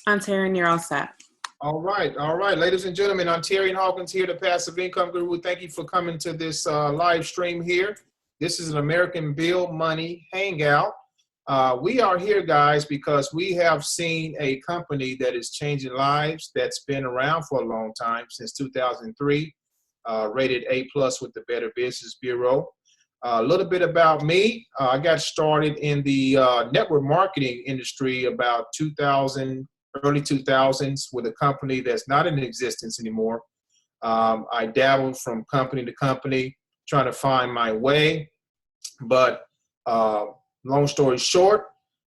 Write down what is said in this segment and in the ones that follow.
I'm Taryn, you're all set. All right. Ladies and gentlemen, I'm Terry Hawkins here, the Passive Income Guru. Thank you for coming to this live stream here. This is an American Bill Money Hangout. We are here, guys, because we have seen a company that is changing lives that's been around for a long time, since 2003, rated A+ with the Better Business Bureau. A little bit about me. I got started in the network marketing industry about early 2000s with a company that's not in existence anymore. I dabbled from company to company trying to find my way. But long story short,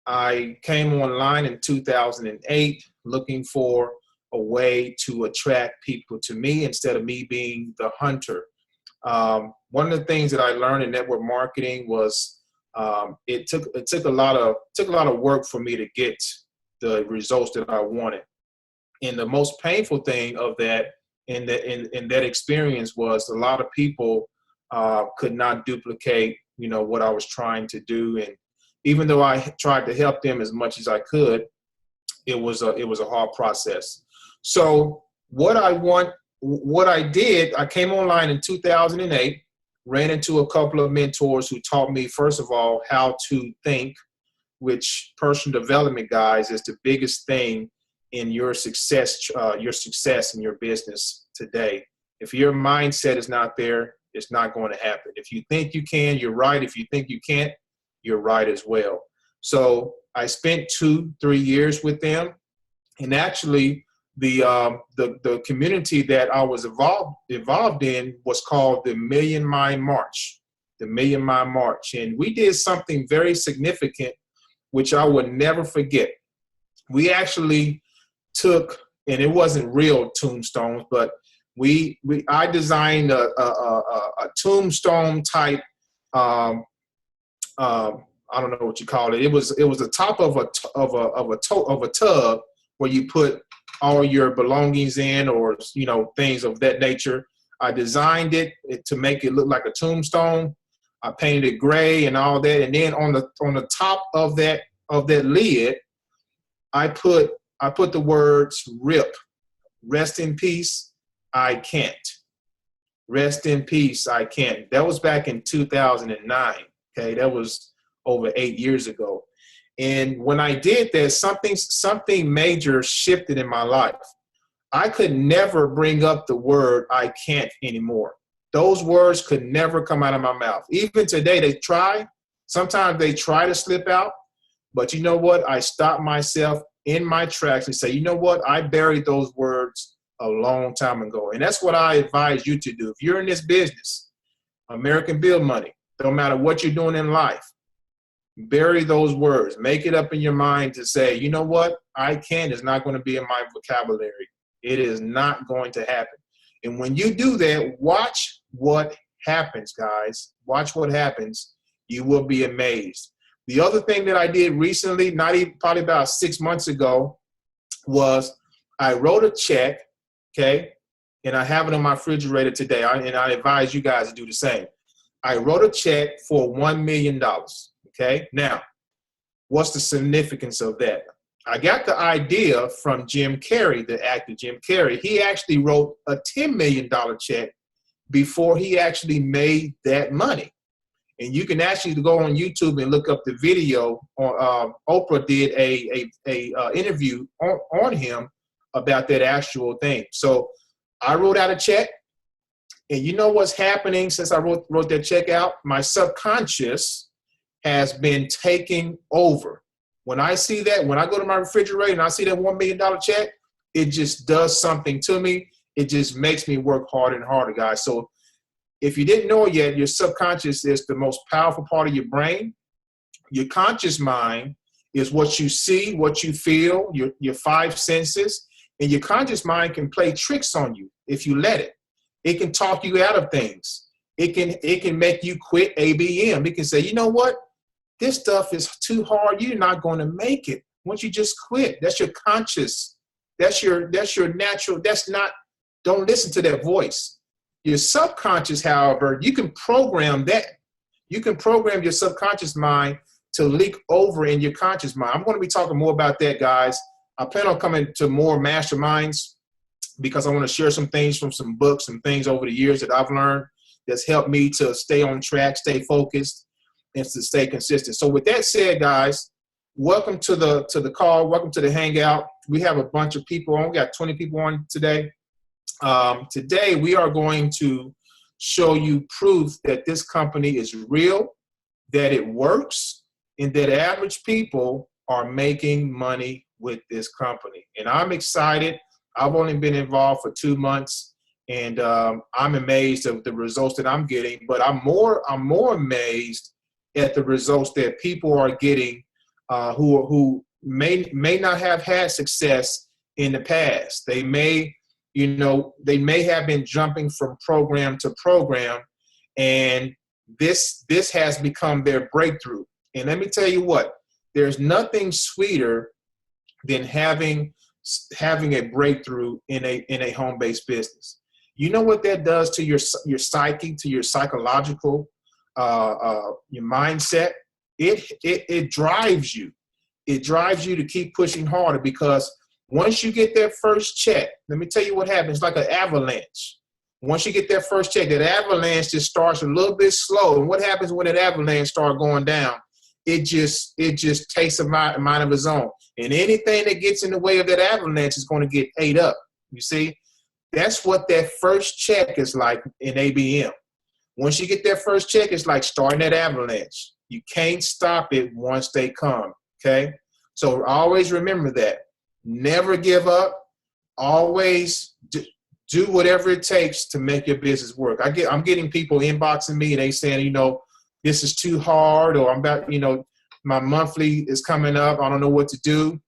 I came online in 2008 looking for a way to attract people to me instead of me being the hunter. One of the things that I learned in network marketing was it took a lot of work for me to get the results that I wanted. And the most painful thing of that in that experience was a lot of people could not duplicate, what I was trying to do. And even though I tried to help them as much as I could, it was a hard process. So what I did, I came online in 2008, ran into a couple of mentors who taught me, first of all, how to think, which personal development, guys, is the biggest thing in your success in your business today. If your mindset is not there, it's not going to happen. If you think you can, you're right. If you think you can't, you're right as well. So I spent 2-3 years with them, and actually the community that I was involved in was called the Million Mind March. The Million Mind March. And we did something very significant, which I would never forget. We actually took, and it wasn't real tombstones, but I designed a tombstone type. I don't know what you call it. It was the top of a tub where you put all your belongings in, or things of that nature. I designed it to make it look like a tombstone. I painted it gray and all that, and then on the top of that lid, I put the words RIP, rest in peace, I can't. Rest in peace, I can't. That was back in 2009. Okay, that was over 8 years ago. And when I did that, something major shifted in my life. I could never bring up the word I can't anymore. Those words could never come out of my mouth. Even today, they try. Sometimes they try to slip out. But you know what? I stopped myself in my tracks and say, you know what? I buried those words a long time ago. And that's what I advise you to do. If you're in this business, American Bill Money, no matter what you're doing in life, bury those words. Make it up in your mind to say, you know what? I can't is not going to be in my vocabulary. It is not going to happen. And when you do that, watch what happens, guys. Watch what happens. You will be amazed. The other thing that I did recently, probably about 6 months ago, was I wrote a check, okay? And I have it on my refrigerator today, and I advise you guys to do the same. I wrote a check for $1 million. Okay, now, what's the significance of that? I got the idea from Jim Carrey, the actor Jim Carrey. He actually wrote a $10 million check before he actually made that money. And you can actually go on YouTube and look up the video. Oprah did a interview on him about that actual thing. So I wrote out a check. And you know what's happening since I wrote that check out? My subconscious has been taking over. When I see that, when I go to my refrigerator and I see that $1 million check, it just does something to me. It just makes me work harder and harder, guys. So if you didn't know it yet, your subconscious is the most powerful part of your brain. Your conscious mind is what you see, what you feel, your 5 senses. And your conscious mind can play tricks on you if you let it. It can talk you out of things. It can make you quit ABM. It can say, you know what? This stuff is too hard. You're not going to make it. Once you just quit, that's your conscious. That's your natural. Don't listen to that voice. Your subconscious, however, you can program that. You can program your subconscious mind to leak over in your conscious mind. I'm going to be talking more about that, guys, I plan on coming to more masterminds because I want to share some things from some books and things over the years that I've learned that's helped me to stay on track, stay focused, and to stay consistent. So with that said, guys, welcome to the call. Welcome to the Hangout. We have a bunch of people on. We got 20 people on today. Today, we are going to show you proof that this company is real, that it works, and that average people are making money with this company. And I'm excited. I've only been involved for 2 months, and I'm amazed at the results that I'm getting. But I'm more amazed at the results that people are getting who may not have had success in the past. They may have been jumping from program to program, and this has become their breakthrough. And let me tell you what, there's nothing sweeter than having a breakthrough in a home-based business. You know what that does to your psyche, to your psychological, your mindset? It drives you. It drives you to keep pushing harder, because once you get that first check, let me tell you what happens. It's like an avalanche. Once you get that first check, that avalanche just starts a little bit slow. And what happens when that avalanche starts going down? It just takes a mind of its own. And anything that gets in the way of that avalanche is going to get ate up. You see? That's what that first check is like in ABM. Once you get that first check, it's like starting that avalanche. You can't stop it once they come, okay? So always remember that. Never give up. Always do whatever it takes to make your business work. I'm getting people inboxing me and they saying, this is too hard, or I'm about, my monthly is coming up. I don't know what to do.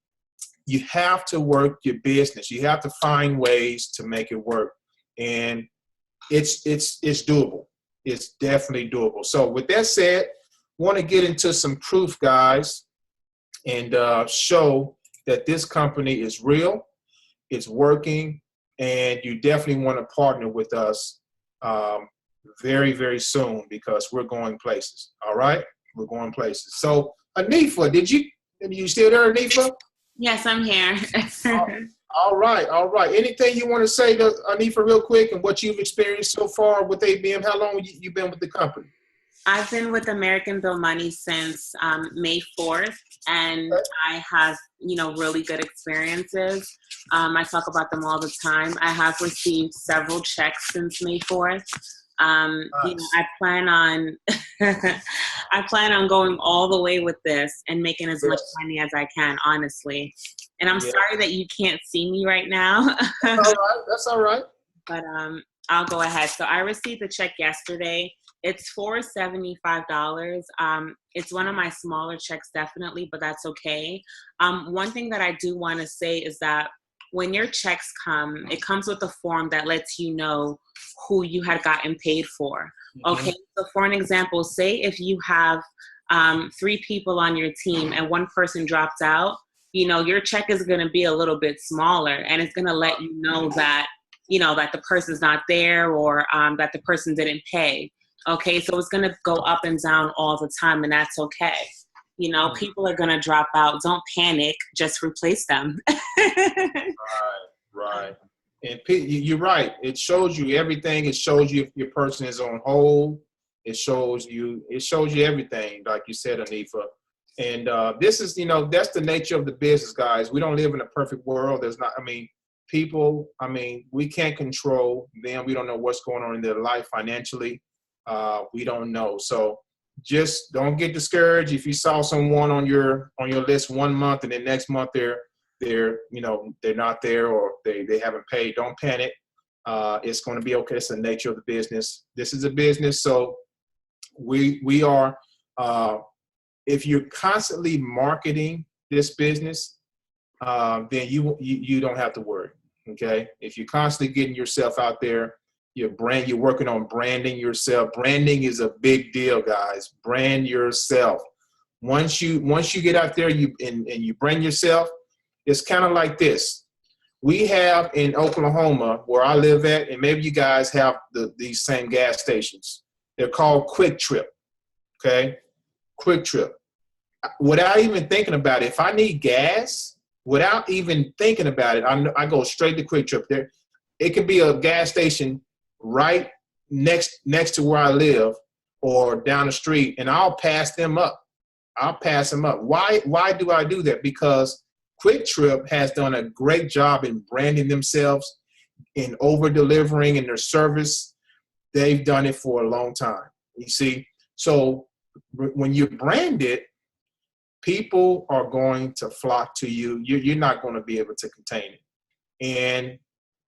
You have to work your business. You have to find ways to make it work. And it's doable. It's definitely doable. So with that said, I want to get into some proof, guys, and show that this company is real, it's working, and you definitely want to partner with us very, very soon, because we're going places. All right? We're going places. So, Anifa, you still there, Anifa? Yes, I'm here. All right. Anything you want to say to Anifa real quick, and what you've experienced so far with ABM? How long you been with the company? I've been with American Bill Money since May 4th, and I have, really good experiences. I talk about them all the time. I have received several checks since May 4th. Nice. I plan on going all the way with this and making as much money as I can, honestly. And I'm sorry that you can't see me right now. That's all right. But I'll go ahead. So I received the check yesterday. It's for $75. It's one of my smaller checks, definitely, but that's okay. One thing that I do want to say is that when your checks come, it comes with a form that lets you know who you had gotten paid for. Okay, so for an example, say if you have 3 people on your team and one person drops out, your check is going to be a little bit smaller, and it's going to let you know that, that the person's not there, or that the person didn't pay. Okay, so it's going to go up and down all the time, and that's okay. People are going to drop out. Don't panic. Just replace them. Right. And you're right. It shows you everything. It shows you if your person is on hold. It shows you everything, like you said, Anifa. And this is, that's the nature of the business, guys. We don't live in a perfect world. People, we can't control them. We don't know what's going on in their life financially. We don't know. So just don't get discouraged if you saw someone on your list 1 month and the next month they're not there, or they haven't paid. Don't panic. It's going to be okay. It's the nature of the business. This is a business. So we are, if you're constantly marketing this business, then you don't have to worry. Okay. If you're constantly getting yourself out there, you're working on branding yourself. Branding is a big deal, guys. Brand yourself. Once you get out there, and you brand yourself, it's kind of like this. We have in Oklahoma, where I live at, and maybe you guys have these same gas stations. They're called Quick Trip. Okay, Quick Trip. Without even thinking about it, if I need gas, without even thinking about it, I go straight to Quick Trip. There, it could be a gas station right next to where I live or down the street, and I'll pass them up. Why do I do that? Because Quick Trip has done a great job in branding themselves, in over delivering in their service. They've done it for a long time. You see, so when you brand it, people are going to flock to you. You're not going to be able to contain it. And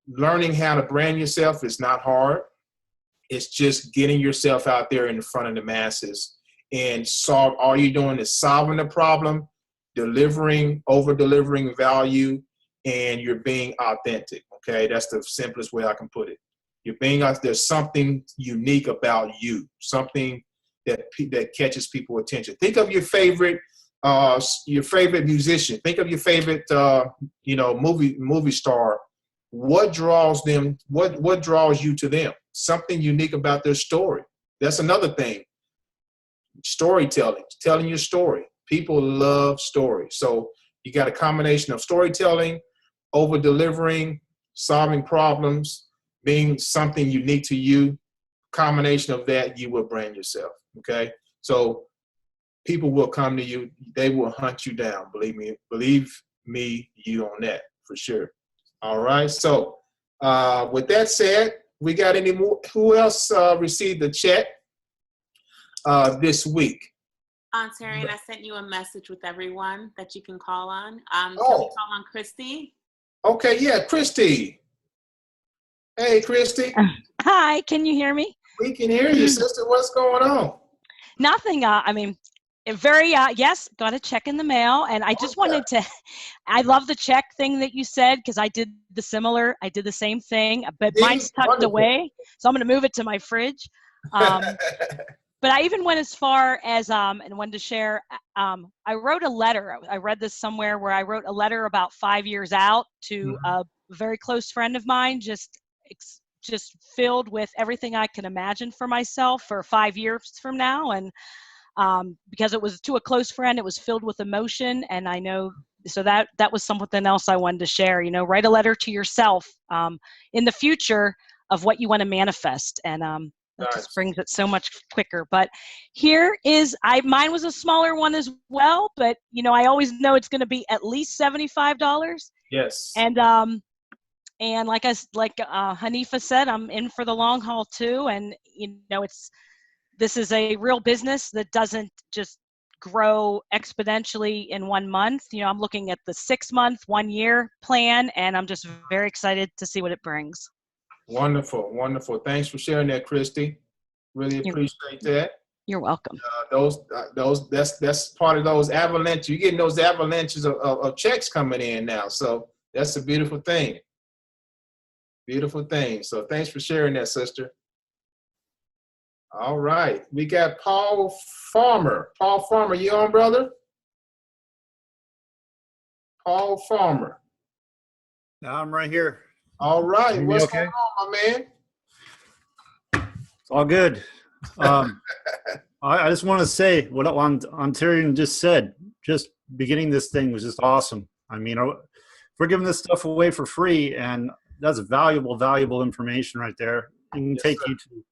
learning how to brand yourself is not hard. It's just getting yourself out there in front of the masses and all you're doing is solving the problem, over delivering value, and you're being authentic. Okay, that's the simplest way I can put it. You're being out. There's something unique about you, something that catches people's attention. Think of your favorite musician. Think of your favorite movie star. What draws them? What draws you to them? Something unique about their story. That's another thing. Storytelling, telling your story. People love stories. So you got a combination of storytelling, over delivering, solving problems, being something unique to you. Combination of that, you will brand yourself. Okay. So people will come to you. They will hunt you down. Believe me, you on that for sure. All right. So with that said, we got any more? Who else received the check this week? Terry, and I sent you a message with everyone that you can call on. Can we Oh, call on Christy? okay. Yeah, Christy. Hey, Christy. Hi, can you hear me? We can hear you, sister. What's going on? Nothing. Yes, got a check in the mail. And I just wanted to, I love the check thing that you said, because I did the same thing, but mine's tucked away. So I'm going to move it to my fridge. But I even went as far as, and wanted to share, I wrote a letter. I read this somewhere where I wrote a letter about 5 years out to a very close friend of mine, just filled with everything I can imagine for myself for 5 years from now. And because it was to a close friend, it was filled with emotion. And I know, so that was something else I wanted to share. Write a letter to yourself in the future of what you want to manifest. And that just brings it so much quicker. But here is, mine was a smaller one as well, but I always know it's going to be at least $75. Yes. And like Hanifa said, I'm in for the long haul too. And this is a real business that doesn't just grow exponentially in 1 month. I'm looking at the 6 month, 1 year plan, and I'm just very excited to see what it brings. Wonderful, wonderful. Thanks for sharing that, Christy. Really appreciate that. You're welcome. That's part of those avalanches. You're getting those avalanches of checks coming in now. So that's a beautiful thing. Beautiful thing. So thanks for sharing that, sister. All right. We got Paul Farmer. Paul Farmer, you on, brother? Paul Farmer. I'm right here. All right. What's going on, my man? It's all good. I just want to say what Ontarian just said. Just beginning this thing was just awesome. I mean, we're giving this stuff away for free, and that's valuable information right there. It can take you to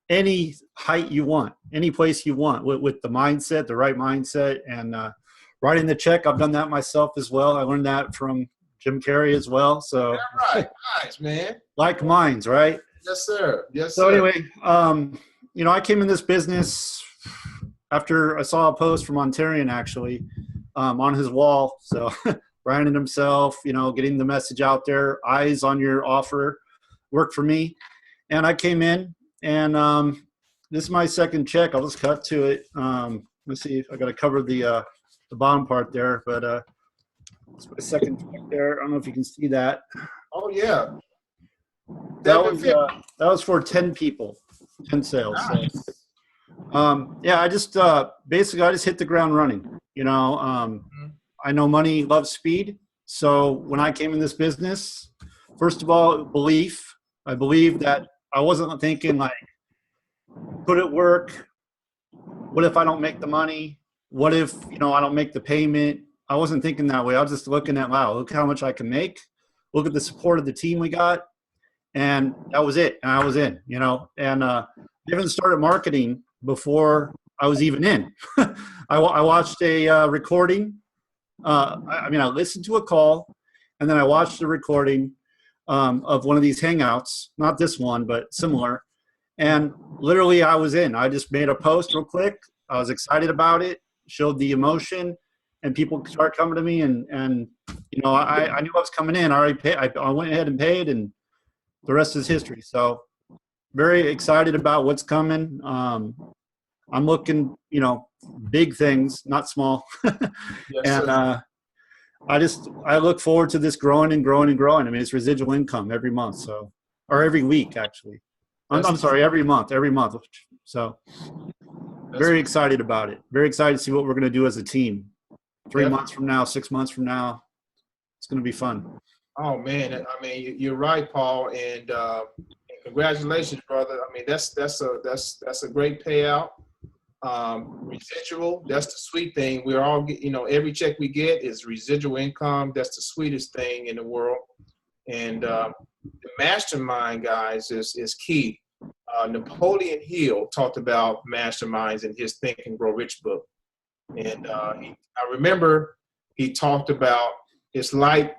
any height you want, any place you want with the mindset, the right mindset, and writing the check. I've done that myself as well. I learned that from Jim Carrey as well. So right. Nice, man. Like minds, right? Yes, sir. Yes, so sir. Anyway, I came in this business after I saw a post from Ontarian actually on his wall. So branding himself, getting the message out there, eyes on your offer worked for me. And I came in, and this is my second check. I'll just cut to it. Let's see if I got to cover the bottom part there, but it's my second check there. I don't know if you can see that. Oh yeah. That was for 10 people, 10 sales. Nice. So, I just basically I just hit the ground running. I know money loves speed. So when I came in this business, first of all, belief. I believe that I wasn't thinking like, could it work? What if I don't make the money? What if I don't make the payment? I wasn't thinking that way. I was just looking at, wow, look how much I can make. Look at the support of the team we got. And that was it. And I was in, you know, and I even started marketing before I was even in. I watched a recording. I listened to a call, and then I watched a recording of one of these Hangouts, not this one, but similar. And literally I was in. I just made a post real quick. I was excited about it, showed the emotion, and people started coming to me. And you know, I knew I was coming in. I already paid. I went ahead and paid, and the rest is history. So very excited about what's coming. I'm looking, you know, big things, not small. Yes, And sir. I look forward to this growing and growing and growing. I mean, it's residual income every month, so, or every week actually. I'm sorry, every month. So very excited about it. Very excited to see what we're going to do as a team. 3 months from now, 6 months from now, it's going to be fun. Oh man, I mean, you're right, Paul, and congratulations, brother. I mean, that's a great payout. Residual, that's the sweet thing. We're all, you know, every check we get is residual income. That's the sweetest thing in the world. And the mastermind, guys, is key. Napoleon Hill talked about masterminds in his Think and Grow Rich book. And I remember he talked about it's like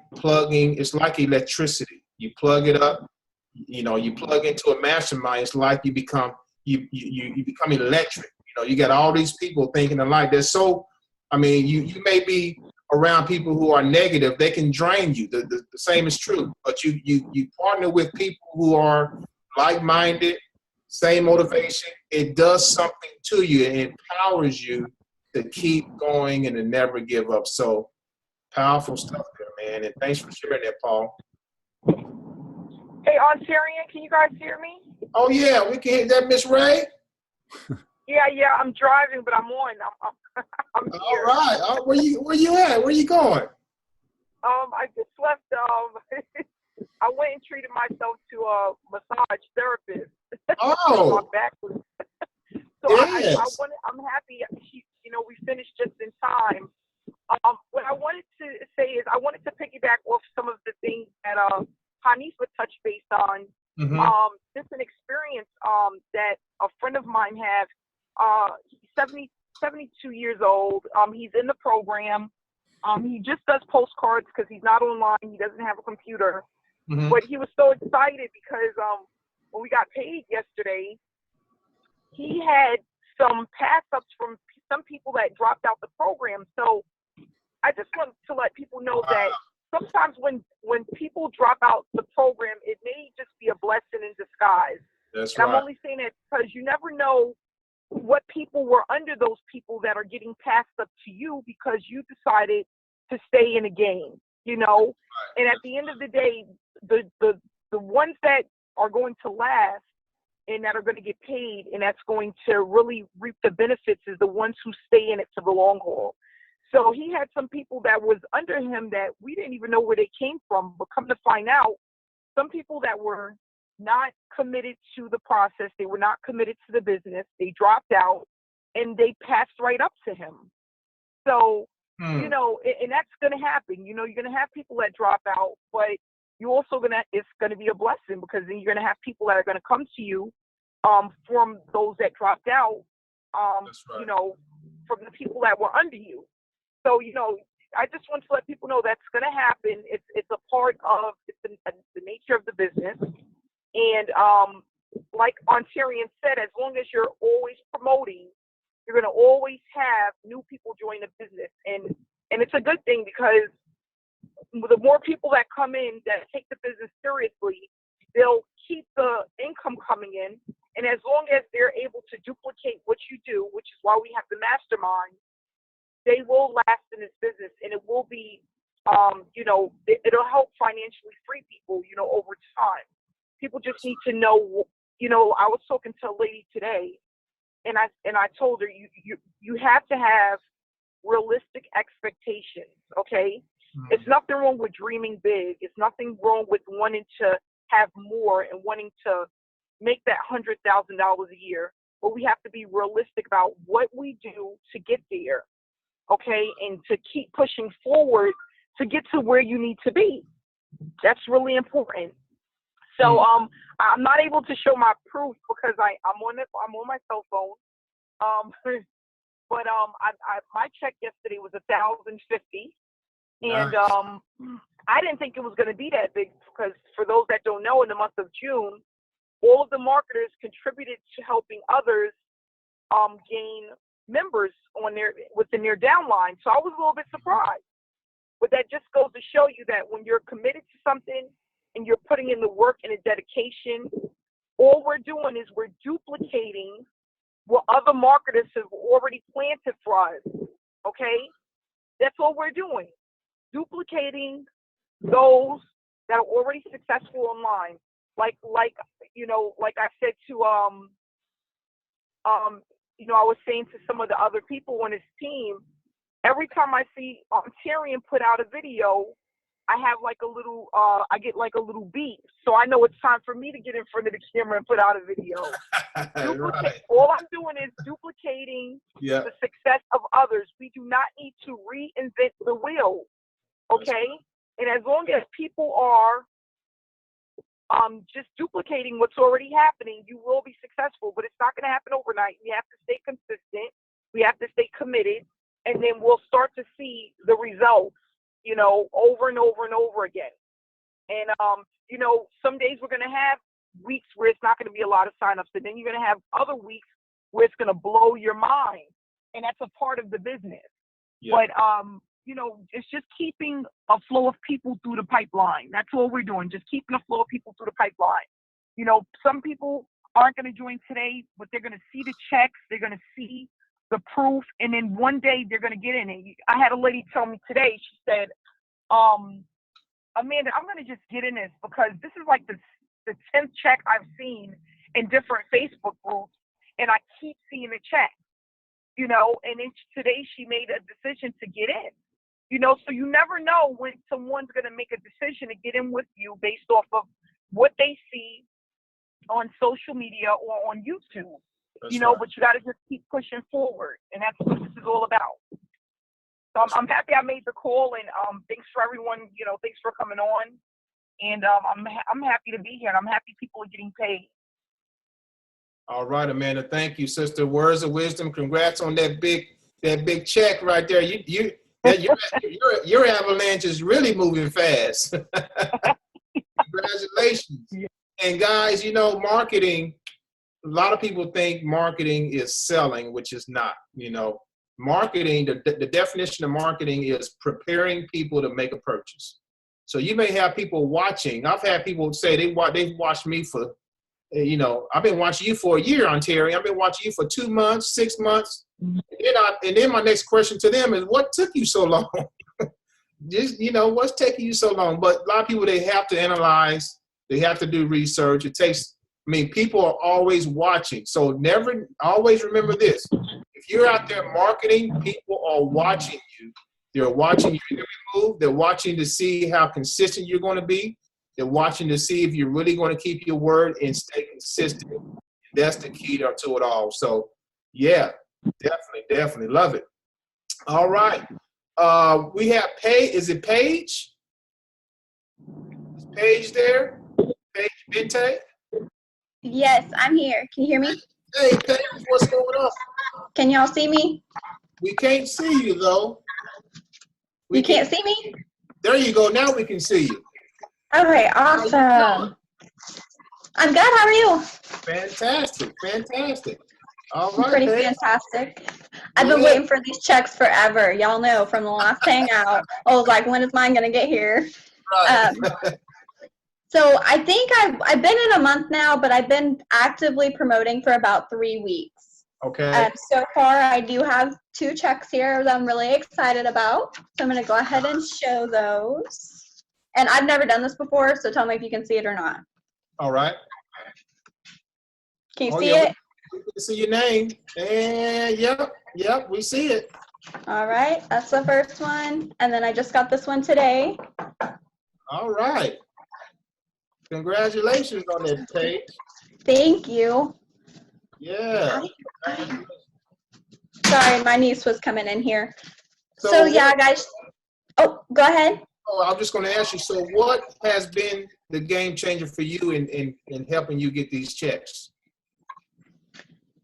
electricity. You plug it up, you know, you plug into a mastermind, it's like you become electric. You know, you got all these people thinking alike. You may be around people who are negative, they can drain you. The same is true. But you partner with people who are like-minded, same motivation, it does something to you. It empowers you to keep going and to never give up. So powerful stuff there, man. And thanks for sharing that, Paul. Hey, Ontarian, can you guys hear me? Oh yeah, we can hear that, Miss Ray. Yeah, I'm driving, but I'm on. I'm here. All right. Where you at? Where you going? I just left. I went and treated myself to a massage therapist. Oh. My back was. So yes. I'm happy. We finished just in time. What I wanted to say is I wanted to piggyback off some of the things that Hanifa touched base on. Mm-hmm. Just an experience that a friend of mine had. He's 72 years old. He's in the program. He just does postcards because he's not online. He doesn't have a computer. Mm-hmm. But he was so excited because when we got paid yesterday, he had some pass-ups from some people that dropped out the program. So I just want to let people know that sometimes when people drop out the program, it may just be a blessing in disguise. That's and right. I'm only saying that because you never know what people were under those people that are getting passed up to you because you decided to stay in a game, you know? Right. And at the end of the day, the ones that are going to last and that are going to get paid and that's going to really reap the benefits is the ones who stay in it for the long haul. So he had some people that was under him that we didn't even know where they came from, but come to find out, some people that were not committed to the process, they were not committed to the business, they dropped out, and they passed right up to him. So, you know, and that's going to happen. You know, you're going to have people that drop out, but it's going to be a blessing because then you're going to have people that are going to come to you from those that dropped out, That's right. you know, from the people that were under you. So, you know, I just want to let people know that's going to happen. It's a part of the nature of the business. And like Ontarian said, as long as you're always promoting, you're going to always have new people join the business. And it's a good thing because the more people that come in that take the business seriously, they'll keep the income coming in. And as long as they're able to duplicate what you do, which is why we have the mastermind, they will last in this business, and it will be, you know, it'll help financially free people, you know, over time. People just need to know, you know, I was talking to a lady today, and I told her, you have to have realistic expectations, okay? Mm-hmm. It's nothing wrong with dreaming big. It's nothing wrong with wanting to have more and wanting to make that $100,000 a year, but we have to be realistic about what we do to get there. okay, and to keep pushing forward to get to where you need to be. That's really important. So I'm not able to show my proof because I'm on my cell phone. But my check yesterday was $1,050, and Nice. I didn't think it was going to be that big because, for those that don't know, in the month of June, all of the marketers contributed to helping others gain members within their downline. So I was a little bit surprised. But that just goes to show you that when you're committed to something and you're putting in the work and the dedication, all we're doing is we're duplicating what other marketers have already planted for us. Okay? That's all we're doing. Duplicating those that are already successful online. Like I said to I was saying to some of the other people on his team, every time I see Tyrion put out a video, I have like a little, I get like a little beat. So I know it's time for me to get in front of the camera and put out a video. Right. All I'm doing is duplicating Yeah. the success of others. We do not need to reinvent the wheel, okay? And as long as people are just duplicating what's already happening, you will be successful. But it's not going to happen overnight. We have to stay consistent. We have to stay committed. And then we'll start to see the results, over and over and over again. And, some days we're going to have weeks where it's not going to be a lot of signups. And then you're going to have other weeks where it's going to blow your mind. And that's a part of the business. Yeah. But, it's just keeping a flow of people through the pipeline. That's all we're doing, just keeping a flow of people through the pipeline. Some people aren't going to join today, but they're going to see the checks. They're going to see the proof, and then one day they're going to get in it. I had a lady tell me today, she said, Amanda, I'm going to just get in this because this is like the 10th check I've seen in different Facebook groups, and I keep seeing the check, and then today she made a decision to get in, so you never know when someone's going to make a decision to get in with you based off of what they see on social media or on YouTube. That's right. But you got to just keep pushing forward, and that's what this is all about. So I'm happy I made the call, and thanks for everyone. Thanks for coming on, and I'm happy to be here, and I'm happy people are getting paid. All right, Amanda. Thank you, sister. Words of wisdom. Congrats on that big check right there. Your avalanche is really moving fast. Congratulations. Yeah. And guys, marketing. A lot of people think marketing is selling, which is not. Marketing, the definition of marketing is preparing people to make a purchase. So you may have people watching. I've had people say they've watched me for, I've been watching you for a year, Ontario. I've been watching you for 2 months, 6 months. And then my next question to them is, what took you so long? Just, what's taking you so long? But a lot of people, they have to analyze. They have to do research. People are always watching. So always remember this. If you're out there marketing, people are watching you. They're watching your every move. They're watching to see how consistent you're going to be. They're watching to see if you're really going to keep your word and stay consistent. That's the key to it all. So, yeah, definitely love it. All right. We have Paige. Is it Paige? Is Paige there? Paige Bente? Yes, I'm here. Can you hear me? Hey, Paige, what's going on? Can y'all see me? We can't see you, though. You can't see me? There you go. Now we can see you. Okay, awesome. I'm good. How are you? Fantastic. All right, pretty fantastic. I've been waiting for these checks forever. Y'all know from the last Hangout. I was like, when is mine going to get here? Right. So I think I've been in a month now, but I've been actively promoting for about 3 weeks. Okay. So far, I do have 2 checks here that I'm really excited about. So I'm going to go ahead and show those. And I've never done this before, so tell me if you can see it or not. All right. Can you see it? We can see your name. And yep, we see it. All right, that's the first one. And then I just got this one today. All right. Congratulations on that, Paige. Thank you. Yeah. Sorry, my niece was coming in here. So yeah, guys. Oh, go ahead. Oh, I'm just going to ask you, so what has been the game changer for you in helping you get these checks?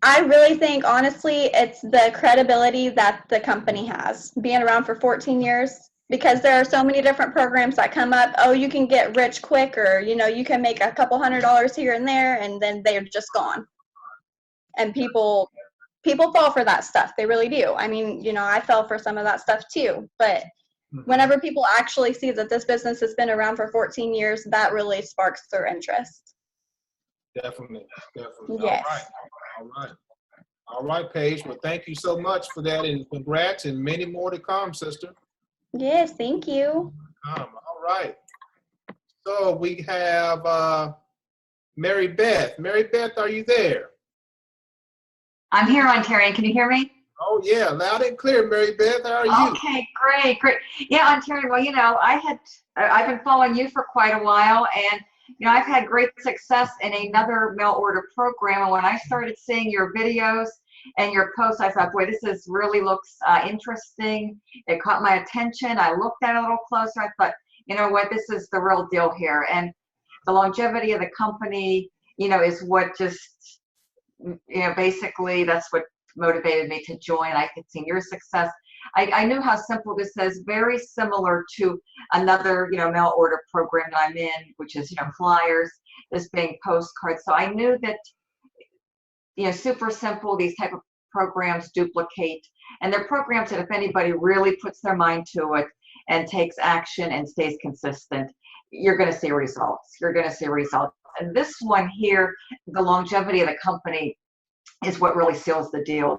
I really think, honestly, it's the credibility that the company has, being around for 14 years, because there are so many different programs that come up. Oh, you can get rich quick, or, you know, you can make a couple $100s here and there, and then they're just gone. And people fall for that stuff. They really do. I mean, you know, I fell for some of that stuff too. But whenever people actually see that this business has been around for 14 years, that really sparks their interest. Definitely. Yes. All right, Paige. Well, thank you so much for that, and congrats, and many more to come, sister. Yes, thank you. All right. So we have Mary Beth. Mary Beth, are you there? I'm here, Ontarian. Can you hear me? Oh, yeah, loud and clear, Mary Beth. How are you? Okay, great. Yeah, Ontarian. Well, you know, I've been following you for quite a while, and you know, I've had great success in another mail order program. And when I started seeing your videos and your posts, I thought, boy, this really looks interesting. It caught my attention. I looked at it a little closer. I thought, you know what, this is the real deal here. And the longevity of the company, you know, is what just, you know, basically that's what motivated me to join. I could see your success. I knew how simple this is, very similar to another, you know, mail order program that I'm in, which is, you know, flyers, this being postcards. So I knew that, you know, super simple, these type of programs duplicate, and they're programs that if anybody really puts their mind to it and takes action and stays consistent, you're going to see results. You're going to see results. And this one here, the longevity of the company is what really seals the deal.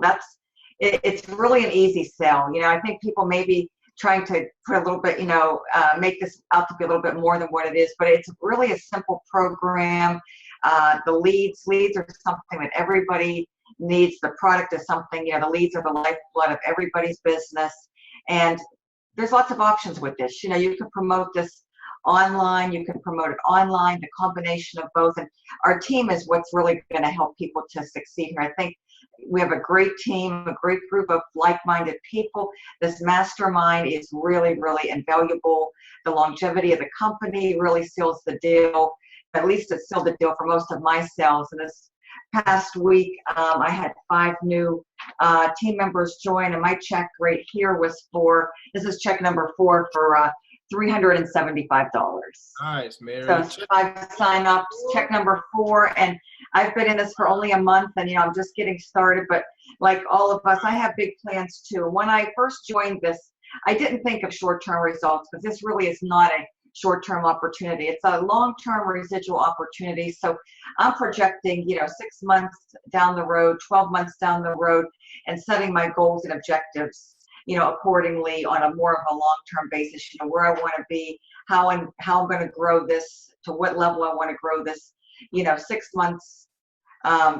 It's really an easy sell. You know, I think people may be trying to put a little bit, you know, make this out to be a little bit more than what it is, but it's really a simple program. The leads are something that everybody needs. The product is something, you know, the leads are the lifeblood of everybody's business. And there's lots of options with this. You know, you can promote this online, you can promote it online, the combination of both. And our team is what's really going to help people to succeed here. I think we have a great team, a great group of like-minded people. This mastermind is really, really invaluable. The longevity of the company really seals the deal. At least it sealed the deal for most of my sales. And this past week, I had 5 new team members join, and my check right here was this is check number 4 for $375. Nice, Mary. So 5 sign-ups, check number 4, and I've been in this for only a month, and you know, I'm just getting started, but like all of us, I have big plans too. When I first joined this, I didn't think of short-term results, because this really is not a short-term opportunity. It's a long-term residual opportunity. So I'm projecting, you know, 6 months down the road, 12 months down the road, and setting my goals and objectives, you know, accordingly on a more of a long-term basis, you know, where I want to be, how I'm going to grow this, to what level I want to grow this, you know, 6 months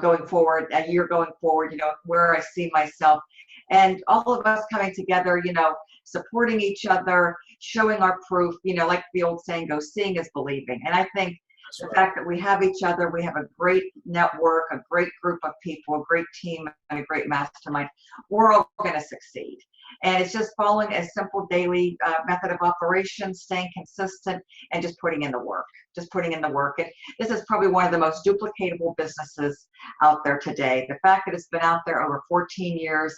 going forward, a year going forward, you know, where I see myself. And all of us coming together, you know, supporting each other, showing our proof, you know, like the old saying goes, seeing is believing. And I think the fact that we have each other, we have a great network, a great group of people, a great team, and a great mastermind, we're all going to succeed. And it's just following a simple daily method of operation, staying consistent, and just putting in the work. And this is probably one of the most duplicatable businesses out there today. The fact that it's been out there over 14 years,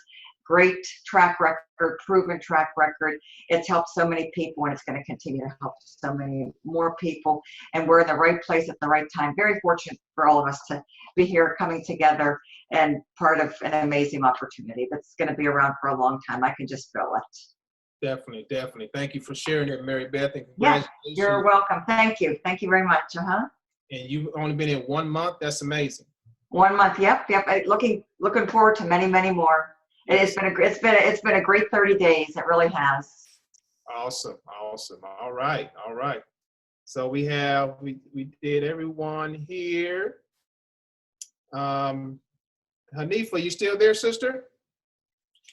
great track record, proven track record. It's helped so many people, and it's going to continue to help so many more people. And we're in the right place at the right time. Very fortunate for all of us to be here, coming together, and part of an amazing opportunity that's going to be around for a long time. I can just feel it. Definitely. Thank you for sharing it, Mary Beth. And Yeah, congratulations. you're welcome. Thank you very much. And you've only been in 1 month. That's amazing. 1 month. Yep. Looking forward to many more. It's been a great 30 days. It really has. Awesome. All right. So we did everyone here. Hanifa, you still there, sister?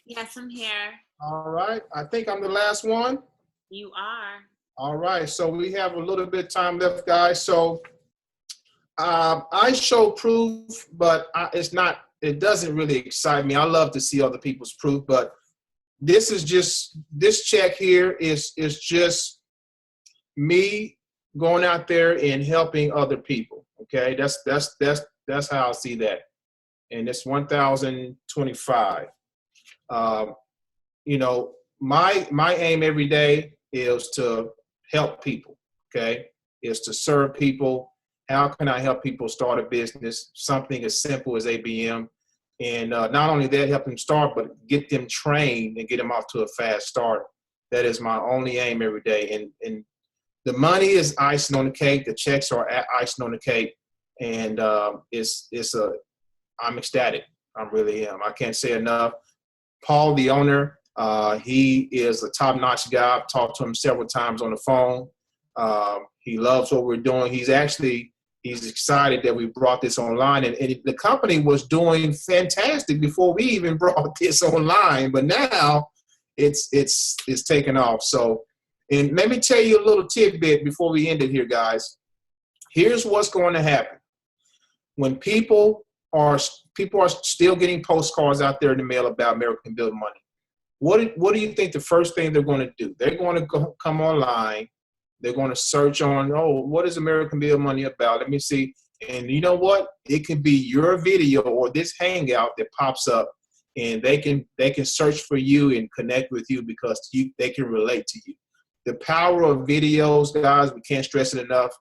Yes, I'm here. All right. I think I'm the last one. You are. All right. So we have a little bit of time left, guys. So I show proof, but it doesn't really excite me. I love to see other people's proof, but this is just, this check here is just me going out there and helping other people. Okay, that's how I see that. And it's 1,025. You know, my aim every day is to help people. Okay, is to serve people. How can I help people start a business? Something as simple as ABM. And not only that, help them start, but get them trained and get them off to a fast start. That is my only aim every day. And the money is icing on the cake. The checks are icing on the cake. And I'm ecstatic. I really am. I can't say enough. Paul, the owner, he is a top-notch guy. I've talked to him several times on the phone. He loves what we're doing. He's excited that we brought this online, and the company was doing fantastic before we even brought this online, but now it's taken off. So, and let me tell you a little tidbit before we end it here, guys. Here's what's going to happen. When people are still getting postcards out there in the mail about American Build Money, what do you think the first thing they're going to do? They're going to come online. They're going to search on, oh, what is American Build Money about? Let me see. And you know what? It can be your video or this Hangout that pops up, and they can search for you and connect with you because they can relate to you. The power of videos, guys, we can't stress it enough,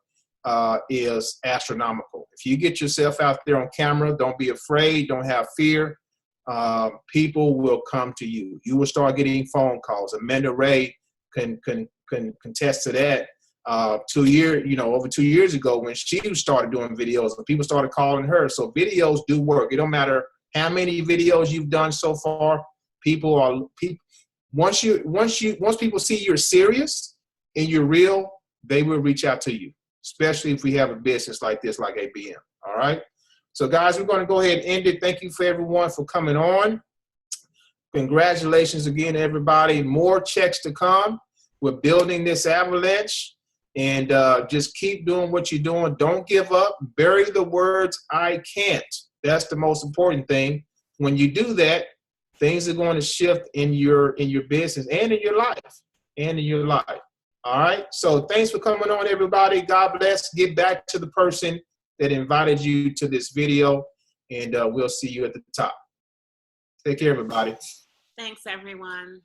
is astronomical. If you get yourself out there on camera, don't be afraid, don't have fear. People will come to you. You will start getting phone calls. Amanda Ray can contest to that. Over 2 years ago when she started doing videos and people started calling her. So videos do work. It don't matter how many videos you've done so far. Once people see you're serious and you're real, they will reach out to you, especially if we have a business like this, like ABM. All right. So guys, we're going to go ahead and end it. Thank you for everyone for coming on. Congratulations again, everybody. More checks to come. We're building this avalanche, and just keep doing what you're doing. Don't give up. Bury the words, I can't. That's the most important thing. When you do that, things are going to shift in your business and in your life. All right. So thanks for coming on, everybody. God bless. Get back to the person that invited you to this video, and we'll see you at the top. Take care, everybody. Thanks, everyone.